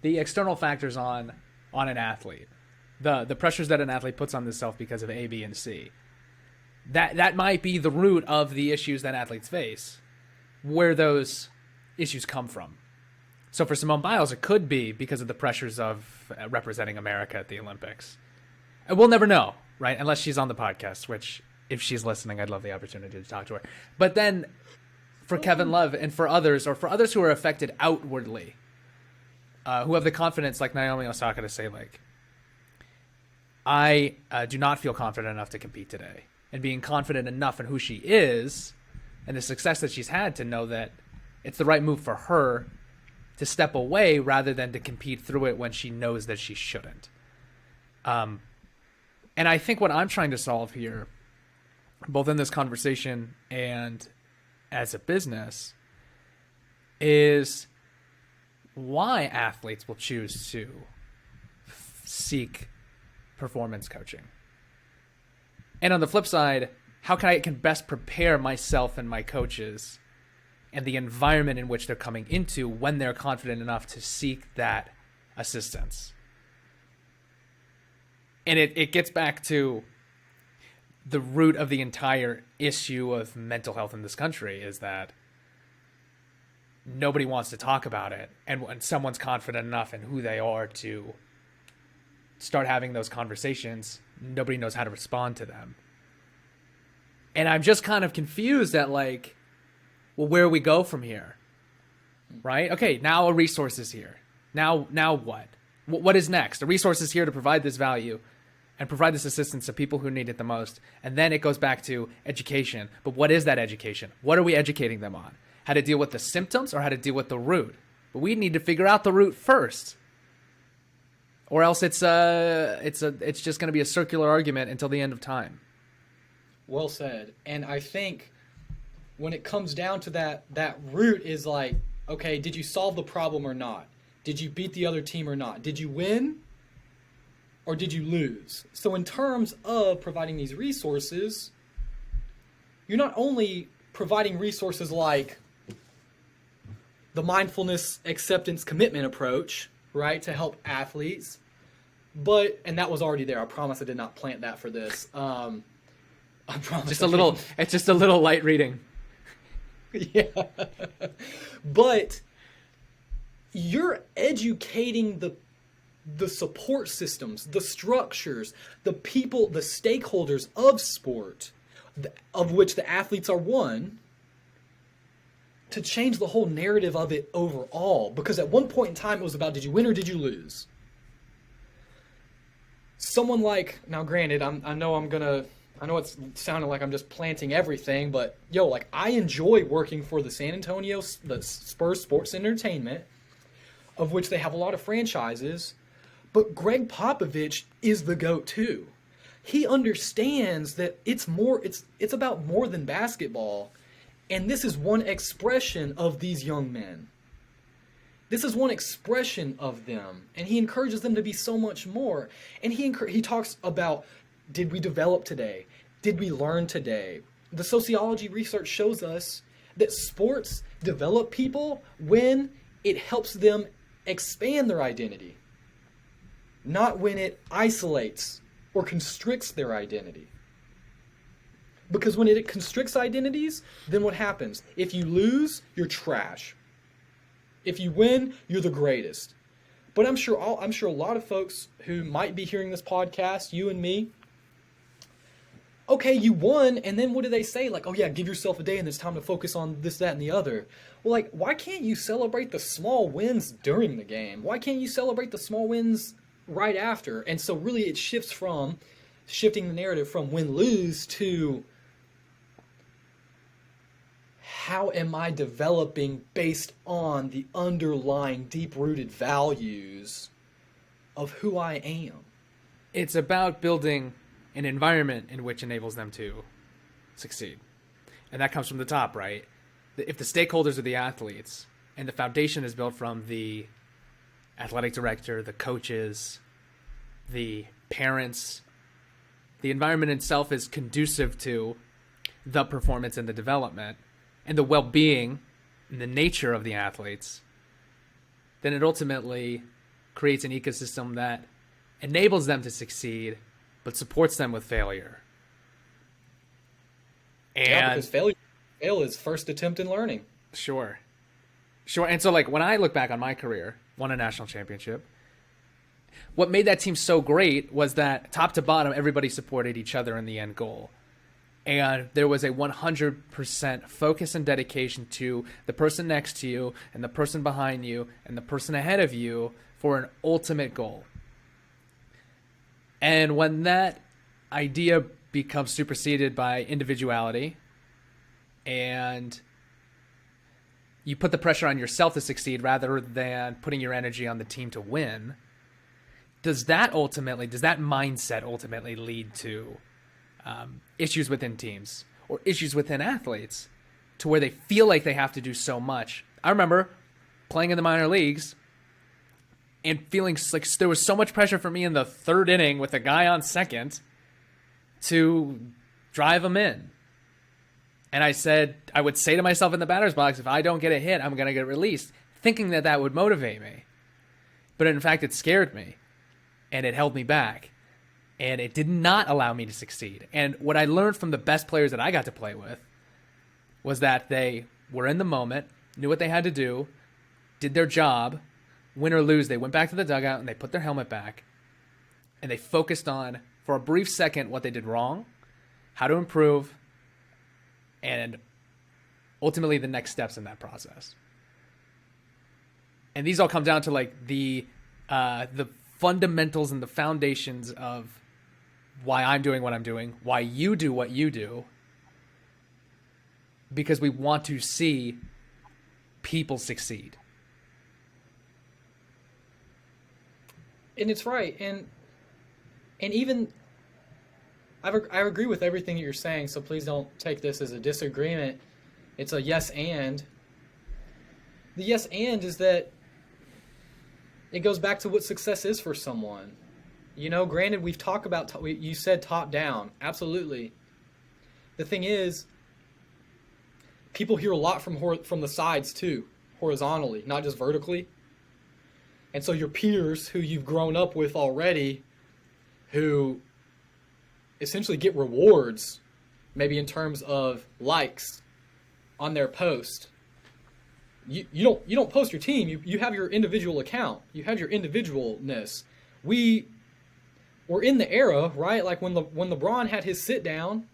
the external factors on an athlete, the pressures that an athlete puts on themselves because of A, B, and C, that might be the root of the issues that athletes face, where those issues come from. So for Simone Biles, it could be because of the pressures of representing America at the Olympics. And we'll never know, right? Unless she's on the podcast, which if she's listening, I'd love the opportunity to talk to her. But then for Kevin Love and for others, or for others who are affected outwardly, who have the confidence like Naomi Osaka to say, like, I do not feel confident enough to compete today. And being confident enough in who she is and the success that she's had to know that it's the right move for her to step away rather than to compete through it when she knows that she shouldn't. And I think what I'm trying to solve here, both in this conversation and as a business, is why athletes will choose to seek performance coaching. And on the flip side, how can I best prepare myself and my coaches and the environment in which they're coming into when they're confident enough to seek that assistance. And it gets back to the root of the entire issue of mental health in this country is that nobody wants to talk about it. And when someone's confident enough in who they are to start having those conversations, nobody knows how to respond to them. And I'm just kind of confused at like, well, where we go from here, right? Okay, now a resource is here. Now what? What is next? A resource is here to provide this value and provide this assistance to people who need it the most. And then it goes back to education. But what is that education? What are we educating them on? How to deal with the symptoms or how to deal with the root? But we need to figure out the root first. Or else it's just going to be a circular argument until the end of time. Well said. And I think when it comes down to that root is like, okay, did you solve the problem or not? Did you beat the other team or not? Did you win or did you lose? So in terms of providing these resources, you're not only providing resources like the mindfulness, acceptance, commitment approach, right, to help athletes, but, and that was already there. I promise I did not plant that for this. I promise. It's just a little light reading. Yeah. But you're educating the support systems, the structures, the people, the stakeholders of sport, of which the athletes are one, to change the whole narrative of it overall. Because at one point in time, it was about, did you win or did you lose? Someone like, now granted, I know it's sounding like I'm just planting everything, but like I enjoy working for the the Spurs Sports Entertainment, of which they have a lot of franchises, but Greg Popovich is the GOAT too. He understands that it's about more than basketball, and this is one expression of these young men. This is one expression of them, and he encourages them to be so much more. And he talks about, did we develop today? Did we learn today? The sociology research shows us that sports develop people when it helps them expand their identity, not when it isolates or constricts their identity. Because when it constricts identities, then what happens? If you lose, you're trash. If you win, you're the greatest. But I'm sure a lot of folks who might be hearing this podcast, you and me, okay, you won, and then what do they say? Like, oh yeah, give yourself a day and it's time to focus on this, that, and the other. Well, like, why can't you celebrate the small wins during the game? Why can't you celebrate the small wins right after? And so really it shifting the narrative from win-lose to how am I developing based on the underlying deep-rooted values of who I am? It's about building an environment in which enables them to succeed. And that comes from the top, right? If the stakeholders are the athletes and the foundation is built from the athletic director, the coaches, the parents, the environment itself is conducive to the performance and the development and the well-being and the nature of the athletes, then it ultimately creates an ecosystem that enables them to succeed, but supports them with failure. And because fail is first attempt in learning. Sure. And so, like, when I look back on my career, won a national championship, what made that team so great was that top to bottom, everybody supported each other in the end goal. And there was a 100% focus and dedication to the person next to you and the person behind you and the person ahead of you for an ultimate goal. And when that idea becomes superseded by individuality and you put the pressure on yourself to succeed rather than putting your energy on the team to win, does that mindset ultimately lead to issues within teams or issues within athletes to where they feel like they have to do so much? I remember playing in the minor leagues and feeling like there was so much pressure for me in the third inning with a guy on second to drive him in. And I would say to myself in the batter's box, if I don't get a hit, I'm going to get released, thinking that would motivate me. But in fact, it scared me and it held me back. And it did not allow me to succeed. And what I learned from the best players that I got to play with was that they were in the moment, knew what they had to do, did their job, win or lose. They went back to the dugout and they put their helmet back. And they focused on, for a brief second, what they did wrong, how to improve, and ultimately the next steps in that process. And these all come down to like the fundamentals and the foundations of why I'm doing what I'm doing, why you do what you do, because we want to see people succeed. And it's right. And even I agree with everything that you're saying, so please don't take this as a disagreement. It's a yes and. The yes and is that it goes back to what success is for someone. You know, granted, we've talked about, you said top down. Absolutely. The thing is, people hear a lot from the sides too, horizontally, not just vertically. And so your peers who you've grown up with already, who essentially get rewards, maybe in terms of likes on their post. You don't post your team. You have your individual account. You have your individualness. We're in the era, right? Like when LeBron had his sit down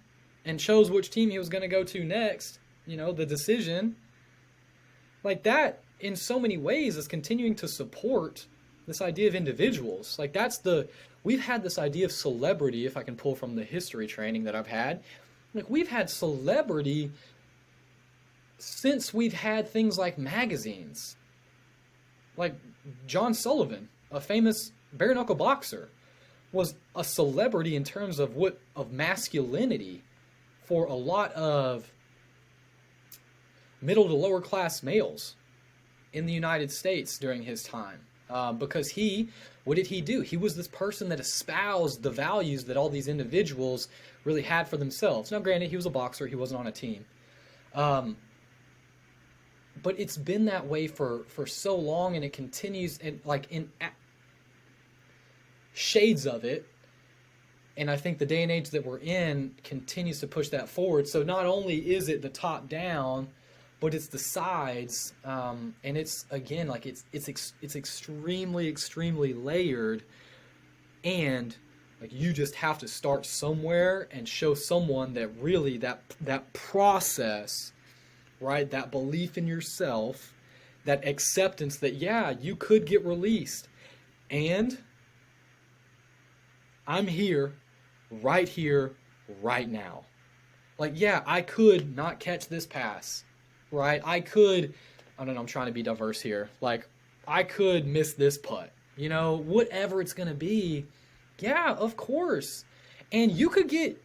and chose which team he was going to go to next, you know, the decision. Like that, in so many ways, is continuing to support this idea of individuals. Like we've had this idea of celebrity, if I can pull from the history training that I've had. Like we've had celebrity since we've had things like magazines. Like John Sullivan, a famous bare knuckle boxer, was a celebrity in terms of masculinity for a lot of middle to lower class males in the United States during his time. Because what did he do? He was this person that espoused the values that all these individuals really had for themselves. Now, granted, he was a boxer. He wasn't on a team. But it's been that way for so long, and it continues in shades of it. And I think the day and age that we're in continues to push that forward. So not only is it the top down, but it's the sides, and it's again like it's extremely, extremely layered, and like you just have to start somewhere and show someone that really that process, right? That belief in yourself, that acceptance that yeah, you could get released, and I'm here, right now. Like yeah, I could not catch this pass. Right? I don't know, I'm trying to be diverse here. Like, I could miss this putt. You know, whatever it's going to be. Yeah, of course. And you could get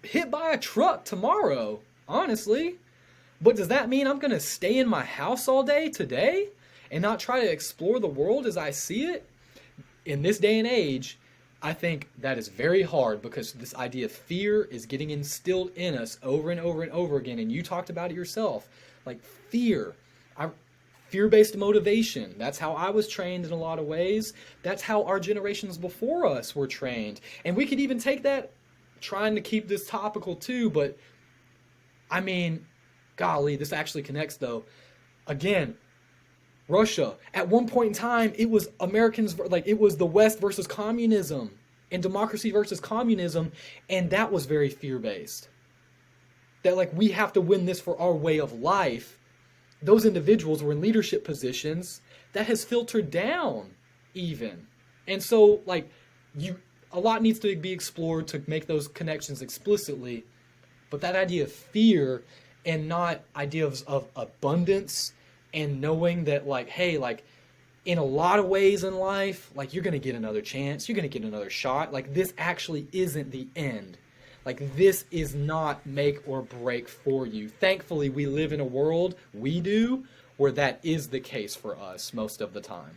hit by a truck tomorrow, honestly. But does that mean I'm going to stay in my house all day today and not try to explore the world as I see it? In this day and age, I think that is very hard because this idea of fear is getting instilled in us over and over and over again. And you talked about it yourself. Like fear. Fear-based motivation. That's how I was trained in a lot of ways. That's how our generations before us were trained. And we could even take that, trying to keep this topical too, but I mean, golly, this actually connects though. Again, Russia, at one point in time, it was Americans, like it was the West versus communism and democracy versus communism, and that was very fear-based. That like we have to win this for our way of life. Those individuals were in leadership positions. That has filtered down even. And so like a lot needs to be explored to make those connections explicitly. But that idea of fear and not ideas of abundance and knowing that like, hey, like in a lot of ways in life, like you're going to get another chance, you're going to get another shot. Like this actually isn't the end. Like this is not make or break for you. Thankfully, we live in a world, we do, where that is the case for us most of the time.